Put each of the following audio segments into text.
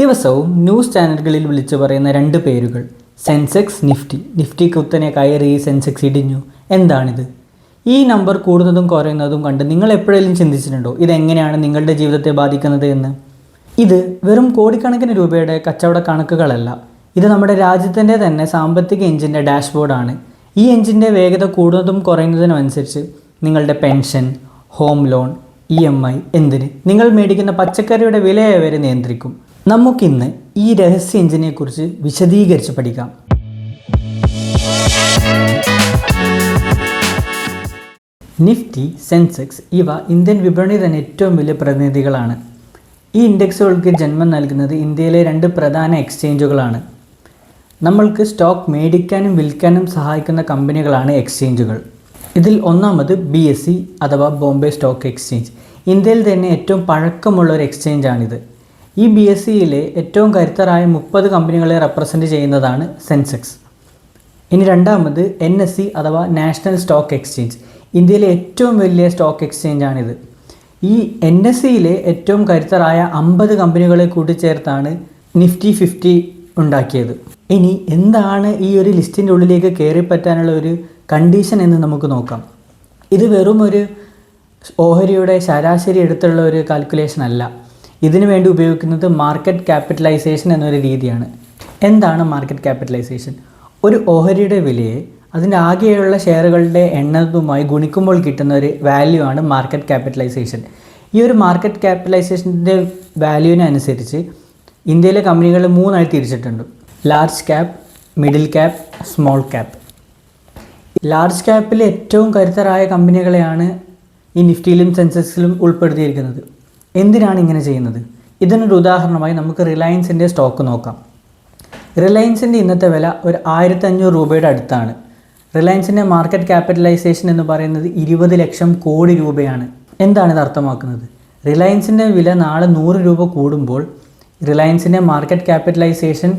ദിവസവും ന്യൂസ് ചാനലുകളിൽ വിളിച്ചു പറയുന്ന രണ്ട് പേരുകൾ സെൻസെക്സ്, നിഫ്റ്റി. നിഫ്റ്റി കുത്തനെ കയറി, സെൻസെക്സ് ഇടിഞ്ഞു. എന്താണിത്? ഈ നമ്പർ കൂടുന്നതും കുറയുന്നതും കണ്ട് നിങ്ങൾ എപ്പോഴെങ്കിലും ചിന്തിച്ചിട്ടുണ്ടോ ഇതെങ്ങനെയാണ് നിങ്ങളുടെ ജീവിതത്തെ ബാധിക്കുന്നത് എന്ന്? ഇത് വെറും കോടിക്കണക്കിന് രൂപയുടെ കച്ചവട കണക്കുകളല്ല. ഇത് നമ്മുടെ രാജ്യത്തിൻ്റെ തന്നെ സാമ്പത്തിക എഞ്ചിൻ്റെ ഡാഷ്ബോർഡാണ്. ഈ എഞ്ചിൻ്റെ വേഗത കൂടുന്നതും കുറയുന്നതിനും അനുസരിച്ച് നിങ്ങളുടെ പെൻഷൻ, ഹോം ലോൺ, EMI, എന്തിന് നിങ്ങൾ മേടിക്കുന്ന പച്ചക്കറിയുടെ വിലയെ വരെ നിയന്ത്രിക്കും. നമുക്കിന്ന് ഈ രഹസ്യ എഞ്ചിനെക്കുറിച്ച് വിശദീകരിച്ച് പഠിക്കാം. നിഫ്റ്റി, സെൻസെക്സ് ഇവ ഇന്ത്യൻ വിപണി തന്നെ ഏറ്റവും വലിയ പ്രതിനിധികളാണ്. ഈ ഇൻഡെക്സുകൾക്ക് ജന്മം നൽകുന്നത് ഇന്ത്യയിലെ രണ്ട് പ്രധാന എക്സ്ചേഞ്ചുകളാണ്. നമ്മൾക്ക് സ്റ്റോക്ക് മേടിക്കാനും വിൽക്കാനും സഹായിക്കുന്ന കമ്പനികളാണ് എക്സ്ചേഞ്ചുകൾ. ഇതിൽ ഒന്നാമത് BSE അഥവാ ബോംബെ സ്റ്റോക്ക് എക്സ്ചേഞ്ച്. ഇന്ത്യയിൽ തന്നെ ഏറ്റവും പഴക്കമുള്ള ഒരു എക്സ്ചേഞ്ചാണിത്. ഈ BSEയിലെ ഏറ്റവും കരുത്തരായ 30 കമ്പനികളെ റെപ്രസെൻറ്റ് ചെയ്യുന്നതാണ് സെൻസെക്സ്. ഇനി രണ്ടാമത് NSE അഥവാ നാഷണൽ സ്റ്റോക്ക് എക്സ്ചേഞ്ച്. ഇന്ത്യയിലെ ഏറ്റവും വലിയ സ്റ്റോക്ക് എക്സ്ചേഞ്ചാണിത്. ഈ NSEയിലെ ഏറ്റവും കരുത്തരായ 50 കമ്പനികളെ കൂട്ടിച്ചേർത്താണ് നിഫ്റ്റി 50 ഉണ്ടാക്കിയത്. ഇനി എന്താണ് ഈ ഒരു ലിസ്റ്റിൻ്റെ ഉള്ളിലേക്ക് കയറിപ്പറ്റാനുള്ള ഒരു കണ്ടീഷൻ എന്ന് നമുക്ക് നോക്കാം. ഇത് വെറും ഒരു ഓഹരിയുടെ ശരാശരി എടുത്തുള്ള ഒരു കാൽക്കുലേഷൻ അല്ല. ഇതിനു വേണ്ടി ഉപയോഗിക്കുന്നത് മാർക്കറ്റ് ക്യാപിറ്റലൈസേഷൻ എന്നൊരു രീതിയാണ്. എന്താണ് മാർക്കറ്റ് ക്യാപിറ്റലൈസേഷൻ? ഒരു ഓഹരിയുടെ വിലയെ അതിൻ്റെ ആകെയുള്ള ഷെയറുകളുടെ എണ്ണവുമായി ഗുണിക്കുമ്പോൾ കിട്ടുന്ന ഒരു വാല്യൂ ആണ് മാർക്കറ്റ് ക്യാപിറ്റലൈസേഷൻ. ഈ ഒരു മാർക്കറ്റ് ക്യാപിറ്റലൈസേഷൻ്റെ വാല്യൂവിനെ അനുസരിച്ച് ഇന്ത്യയിലെ കമ്പനികൾ 3 ആയി തിരിച്ചിട്ടുണ്ട്: large cap, middle cap, small cap. Large ക്യാപ്പിലെ ഏറ്റവും കരുത്തരായ കമ്പനികളെയാണ് ഈ നിഫ്റ്റിയിലും സെൻസെക്സിലും ഉൾപ്പെടുത്തിയിരിക്കുന്നത്. എന്തിനാണ് ഇങ്ങനെ ചെയ്യുന്നത്? ഇതിനൊരു ഉദാഹരണമായി നമുക്ക് റിലയൻസിൻ്റെ സ്റ്റോക്ക് നോക്കാം. റിലയൻസിൻ്റെ ഇന്നത്തെ വില ഒരു 1500 രൂപയുടെ അടുത്താണ്. റിലയൻസിൻ്റെ മാർക്കറ്റ് ക്യാപിറ്റലൈസേഷൻ എന്ന് പറയുന്നത് 20 ലക്ഷം കോടി രൂപയാണ്. എന്താണ് ഇത് അർത്ഥമാക്കുന്നത്? റിലയൻസിൻ്റെ വില നാളെ 100 രൂപ കൂടുമ്പോൾ റിലയൻസിൻ്റെ മാർക്കറ്റ് ക്യാപിറ്റലൈസേഷൻ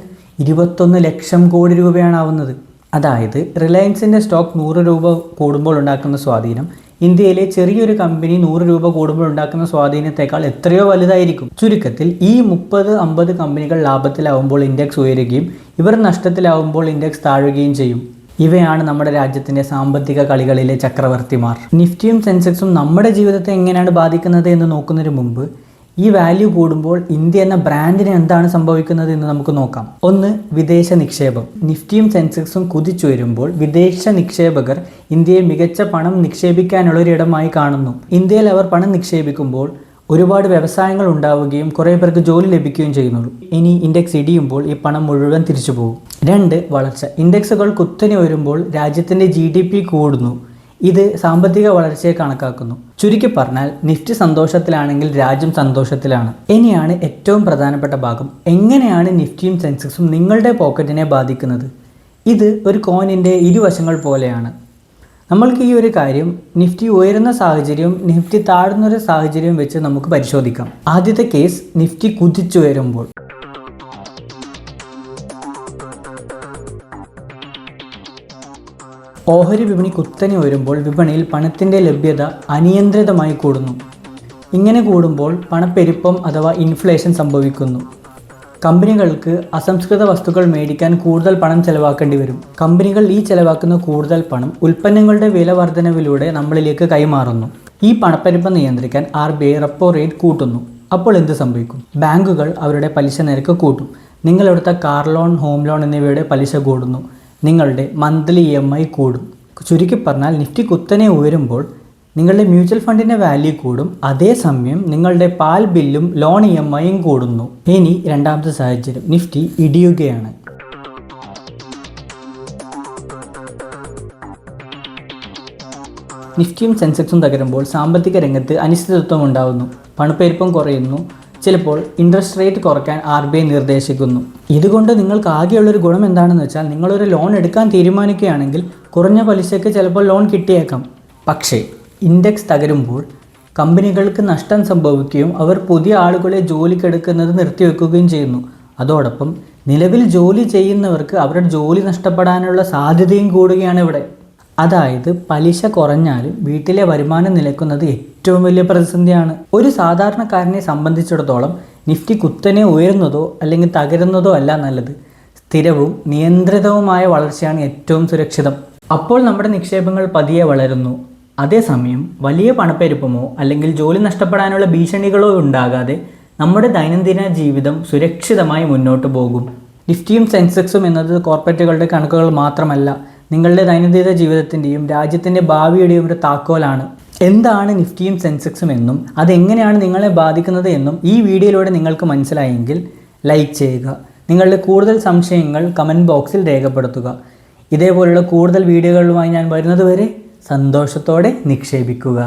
21 ലക്ഷം കോടി രൂപയാണ് ആവുന്നത്. അതായത് റിലയൻസിൻ്റെ സ്റ്റോക്ക് 100 രൂപ കൂടുമ്പോൾ ഉണ്ടാക്കുന്ന സ്വാധീനം ഇന്ത്യയിലെ ചെറിയൊരു കമ്പനി 100 രൂപ കൂടുമ്പോൾ ഉണ്ടാക്കുന്ന സ്വാധീനത്തെക്കാൾ എത്രയോ വലുതായിരിക്കും. ചുരുക്കത്തിൽ ഈ 30-50 കമ്പനികൾ ലാഭത്തിലാവുമ്പോൾ ഇൻഡെക്സ് ഉയരുകയും ഇവർ നഷ്ടത്തിലാവുമ്പോൾ ഇൻഡെക്സ് താഴുകയും ചെയ്യും. ഇവയാണ് നമ്മുടെ രാജ്യത്തിൻ്റെ സാമ്പത്തിക കളികളിലെ ചക്രവർത്തിമാർ. നിഫ്റ്റിയും സെൻസെക്സും നമ്മുടെ ജീവിതത്തെ എങ്ങനെയാണ് ബാധിക്കുന്നത് എന്ന് നോക്കുന്നതിന് മുമ്പ് ഈ വാല്യൂ കൂടുമ്പോൾ ഇന്ത്യ എന്ന ബ്രാൻഡിന് എന്താണ് സംഭവിക്കുന്നത് എന്ന് നമുക്ക് നോക്കാം. ഒന്ന്, വിദേശ നിക്ഷേപം. നിഫ്റ്റിയും സെൻസെക്സും കുതിച്ചുയരുമ്പോൾ വിദേശ നിക്ഷേപകർ ഇന്ത്യയെ മികച്ച പണം നിക്ഷേപിക്കാനുള്ളൊരിടമായി കാണുന്നു. ഇന്ത്യയിൽ അവർ പണം നിക്ഷേപിക്കുമ്പോൾ ഒരുപാട് വ്യവസായങ്ങൾ ഉണ്ടാവുകയും കുറേ പേർക്ക് ജോലി ലഭിക്കുകയും ചെയ്യുന്നുള്ളൂ. ഇനി ഇൻഡെക്സ് ഇടിയുമ്പോൾ ഈ പണം മുഴുവൻ തിരിച്ചു പോകും. 2, വളർച്ച. ഇൻഡെക്സുകൾ കുത്തനെ വരുമ്പോൾ രാജ്യത്തിൻ്റെ GDP കൂടുന്നു. ഇത് സാമ്പത്തിക വളർച്ചയെ കണക്കാക്കുന്നു. ചുരുക്കി പറഞ്ഞാൽ നിഫ്റ്റി സന്തോഷത്തിലാണെങ്കിൽ രാജ്യം സന്തോഷത്തിലാണ്. ഇനിയാണ് ഏറ്റവും പ്രധാനപ്പെട്ട ഭാഗം. എങ്ങനെയാണ് നിഫ്റ്റിയും സെൻസെക്സും നിങ്ങളുടെ പോക്കറ്റിനെ ബാധിക്കുന്നത്? ഇത് ഒരു കോയിനിൻ്റെ ഇരുവശങ്ങൾ പോലെയാണ്. നമ്മൾക്ക് ഈ ഒരു കാര്യം നിഫ്റ്റി ഉയരുന്ന സാഹചര്യവും നിഫ്റ്റി താഴുന്നൊരു സാഹചര്യവും വെച്ച് നമുക്ക് പരിശോധിക്കാം. ആദ്യത്തെ കേസ്, നിഫ്റ്റി കുതിച്ചുയരുമ്പോൾ. ഓഹരി വിപണി കുത്തനെ ഉയരുമ്പോൾ വിപണിയിൽ പണത്തിൻ്റെ ലഭ്യത അനിയന്ത്രിതമായി കൂടുന്നു. ഇങ്ങനെ കൂടുമ്പോൾ പണപ്പെരുപ്പം അഥവാ ഇൻഫ്ലേഷൻ സംഭവിക്കുന്നു. കമ്പനികൾക്ക് അസംസ്കൃത വസ്തുക്കൾ മേടിക്കാൻ കൂടുതൽ പണം ചെലവാക്കേണ്ടി വരും. കമ്പനികൾ ഈ ചെലവാക്കുന്ന കൂടുതൽ പണം ഉൽപ്പന്നങ്ങളുടെ വില വർധനവിലൂടെ നമ്മളിലേക്ക് കൈമാറുന്നു. ഈ പണപ്പെരുപ്പം നിയന്ത്രിക്കാൻ RBI റെപ്പോ റേറ്റ് കൂട്ടുന്നു. അപ്പോൾ എന്ത് സംഭവിക്കും? ബാങ്കുകൾ അവരുടെ പലിശ നിരക്ക് കൂട്ടും. നിങ്ങളെടുത്ത കാർ ലോൺ, ഹോം ലോൺ എന്നിവയുടെ പലിശ കൂടുന്നു. നിങ്ങളുടെ മന്ത്ലി EMI കൂടും. ചുരുക്കി പറഞ്ഞാൽ നിഫ്റ്റി കുത്തനെ ഉയരുമ്പോൾ നിങ്ങളുടെ മ്യൂച്വൽ ഫണ്ടിൻ്റെ വാല്യൂ കൂടും. അതേസമയം നിങ്ങളുടെ പാൽ ബില്ലും ലോൺ EMIയും കൂടുന്നു. ഇനി രണ്ടാമത്തെ സാഹചര്യം, നിഫ്റ്റി ഇടിയുകയാണ്. നിഫ്റ്റിയും സെൻസെക്സും തകരുമ്പോൾ സാമ്പത്തിക രംഗത്ത് അനിശ്ചിതത്വം ഉണ്ടാകുന്നു. പണപ്പെരുപ്പം കുറയുന്നു. ചിലപ്പോൾ ഇൻട്രസ്റ്റ് റേറ്റ് കുറയ്ക്കാൻ RBI നിർദ്ദേശിക്കുന്നു. ഇതുകൊണ്ട് നിങ്ങൾക്ക് ആകെയുള്ളൊരു ഗുണം എന്താണെന്ന് വെച്ചാൽ നിങ്ങളൊരു ലോൺ എടുക്കാൻ തീരുമാനിക്കുകയാണെങ്കിൽ കുറഞ്ഞ പലിശയ്ക്ക് ചിലപ്പോൾ ലോൺ കിട്ടിയേക്കാം. പക്ഷേ ഇൻഡെക്സ് തകരുമ്പോൾ കമ്പനികൾക്ക് നഷ്ടം സംഭവിക്കുകയും അവർ പുതിയ ആളുകളെ ജോലിക്കെടുക്കുന്നത് നിർത്തിവെക്കുകയും ചെയ്യുന്നു. അതോടൊപ്പം നിലവിൽ ജോലി ചെയ്യുന്നവർക്ക് അവരുടെ ജോലി നഷ്ടപ്പെടാനുള്ള സാധ്യതയും കൂടുകയാണ് ഇവിടെ. അതായത് പലിശ കുറഞ്ഞാലും വീട്ടിലെ വരുമാനം നിലയ്ക്കുന്നത് ഏറ്റവും വലിയ പ്രതിസന്ധിയാണ്. ഒരു സാധാരണക്കാരനെ സംബന്ധിച്ചിടത്തോളം നിഫ്റ്റി കുത്തനെ ഉയരുന്നതോ അല്ലെങ്കിൽ തകരുന്നതോ അല്ല നല്ലത്. സ്ഥിരവും നിയന്ത്രിതവുമായ വളർച്ചയാണ് ഏറ്റവും സുരക്ഷിതം. അപ്പോൾ നമ്മുടെ നിക്ഷേപങ്ങൾ പതിയെ വളരുന്നു. അതേസമയം വലിയ പണപ്പെരുപ്പമോ അല്ലെങ്കിൽ ജോലി നഷ്ടപ്പെടാനുള്ള ഭീഷണികളോ ഉണ്ടാകാതെ നമ്മുടെ ദൈനംദിന ജീവിതം സുരക്ഷിതമായി മുന്നോട്ട് പോകും. നിഫ്റ്റിയും സെൻസെക്സും എന്നത് കോർപ്പറേറ്റുകളുടെ കണക്കുകൾ മാത്രമല്ല, നിങ്ങളുടെ ദൈനംദിന ജീവിതത്തിൻ്റെയും രാജ്യത്തിൻ്റെ ഭാവിയുടെയും ഒരു താക്കോലാണ്. എന്താണ് നിഫ്റ്റിയും സെൻസെക്സും എന്നും അതെങ്ങനെയാണ് നിങ്ങളെ ബാധിക്കുന്നത് എന്നും ഈ വീഡിയോയിലൂടെ നിങ്ങൾക്ക് മനസ്സിലായെങ്കിൽ ലൈക്ക് ചെയ്യുക. നിങ്ങളുടെ കൂടുതൽ സംശയങ്ങൾ കമൻറ്റ് ബോക്സിൽ രേഖപ്പെടുത്തുക. ഇതേപോലുള്ള കൂടുതൽ വീഡിയോകളുമായി ഞാൻ വരുന്നതുവരെ സന്തോഷത്തോടെ നിക്ഷേപിക്കുക.